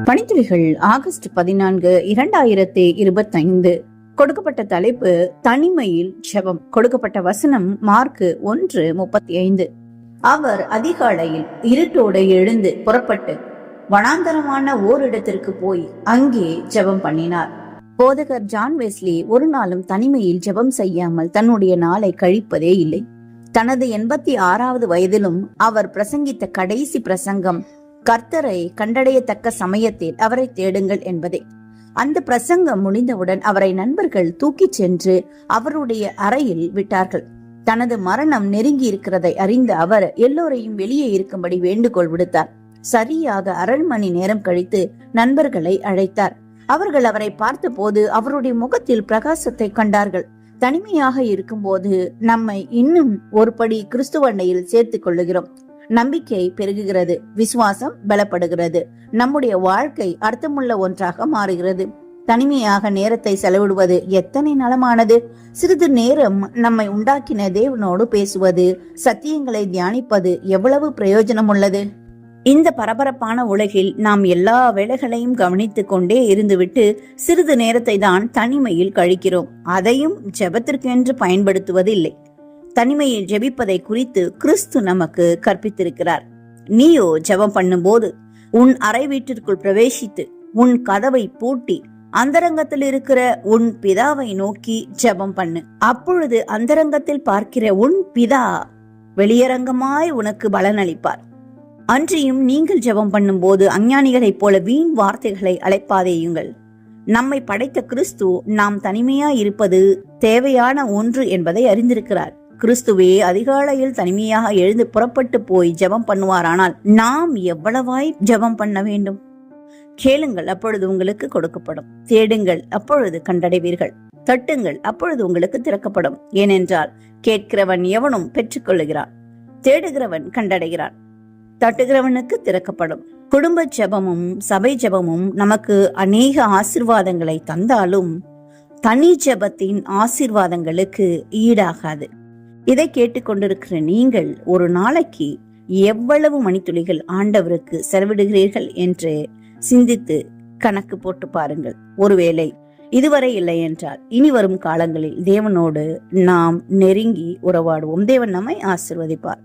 பணித்துளிகள் August 14, 2025. கொடுக்கப்பட்ட தலைப்பு தனிமையில் ஜெபம். கொடுக்கப்பட்ட வசனம் மார்க் 1:35. அவர் அதிகாலையில் இருட்டோடு எழுந்து புறப்பட்டு வனாந்தரமான ஓரிடத்திற்கு போய் அங்கே ஜெபம் பண்ணினார். போதகர் ஜான் வெஸ்லி ஒரு நாளும் தனிமையில் ஜெபம் செய்யாமல் தன்னுடைய நாளை கழிப்பதே இல்லை. தனது 86வது வயதிலும் அவர் பிரசங்கித்த கடைசி பிரசங்கம் கர்த்தரை கண்டடையத்தக்க சமயத்தில் அவரை தேடுங்கள் என்பதே. அந்த பிரசங்கம் முடிந்தவுடன் அவரை நண்பர்கள் தூக்கிச் சென்று அவருடைய அறையில் விட்டார்கள். தனது மரணம் நெருங்கி இருக்கிறதை அறிந்த அவர் எல்லோரையும் வெளியே இருக்கும்படி வேண்டுகோள் விடுத்தார். சரியாக 1/2 மணி நேரம் கழித்து நண்பர்களை அழைத்தார். அவர்கள் அவரை பார்த்த போது அவருடைய முகத்தில் பிரகாசத்தை கண்டார்கள். தனிமையாக இருக்கும்போது நம்மை இன்னும் ஒரு படி கிறிஸ்துவண்டையில் சேர்த்துக் கொள்ளுகிறோம். நம்பிக்கை பெருகுகிறது, விசுவாசம் பலப்படுகிறது, நம்முடைய வாழ்க்கை அர்த்தமுள்ள ஒன்றாக மாறுகிறது. தனிமையாக நேரத்தை செலவிடுவது எத்தனை நலமானது! சிறிது நேரம் நம்மை உண்டாக்கின தேவனோடு பேசுவது, சத்தியங்களை தியானிப்பது எவ்வளவு பிரயோஜனம் உள்ளது! இந்த பரபரப்பான உலகில் நாம் எல்லா வேலைகளையும் கவனித்துக் கொண்டே இருந்துவிட்டு சிறிது நேரத்தை தான் தனிமையில் கழிக்கிறோம். அதையும் ஜெபத்திற்கென்று பயன்படுத்துவதில்லை. தனிமையில் ஜெபிப்பதை குறித்து கிறிஸ்து நமக்கு கற்பித்திருக்கிறார். நீயோ ஜெபம் பண்ணும் போது உன் அறை வீட்டிற்குள் பிரவேசித்து உன் கதவை பூட்டி அந்தரங்கத்தில் இருக்கிற உன் பிதாவை நோக்கி ஜெபம் பண்ணு. அப்பொழுது அந்தரங்கத்தில் பார்க்கிற உன் பிதா வெளியரங்கமாய் உனக்கு பலனளிப்பார். அன்றியும் நீங்கள் ஜெபம் பண்ணும் போது அஞ்ஞானிகளைப் போல வீண் வார்த்தைகளை அழைப்பாதேயுங்கள். நம்மை படைத்த கிறிஸ்து நாம் தனிமையாய் இருப்பது தேவையான ஒன்று என்பதை அறிந்திருக்கிறார். கிறிஸ்துவே அதிகாலையில் தனிமையாக எழுந்து புறப்பட்டு போய் ஜெபம் பண்ணுவாரானால் நாம் எவ்வளவாய் ஜெபம் பண்ண வேண்டும்? கேளுங்கள், அப்பொழுது உங்களுக்கு கொடுக்கப்படும். தேடுங்கள், அப்பொழுது கண்டடைவீர்கள். தட்டுங்கள், அப்பொழுது உங்களுக்கு திறக்கப்படும். ஏனென்றால் கேட்கிறவன் எவனும் பெற்றுக்கொள்ளுகிறான், தேடுகிறவன் கண்டடைகிறான், தட்டுகிறவனுக்கு திறக்கப்படும். குடும்ப ஜெபமும் சபை ஜெபமும் நமக்கு அநேக ஆசீர்வாதங்களை தந்தாலும் தனி ஜெபத்தின் ஆசீர்வாதங்களுக்கு ஈடாகாது. இதை கேட்டுக்கொண்டிருக்கிற நீங்கள் ஒரு நாளைக்கு எவ்வளவு மணித்துளிகள் ஆண்டவருக்கு செலவிடுகிறீர்கள் என்று சிந்தித்து கணக்கு போட்டு பாருங்கள். ஒருவேளை இதுவரை இல்லை என்றால் இனி வரும் காலங்களில் தேவனோடு நாம் நெருங்கி உறவாடுவோம். தேவன் நம்மை ஆசீர்வதிப்பார்.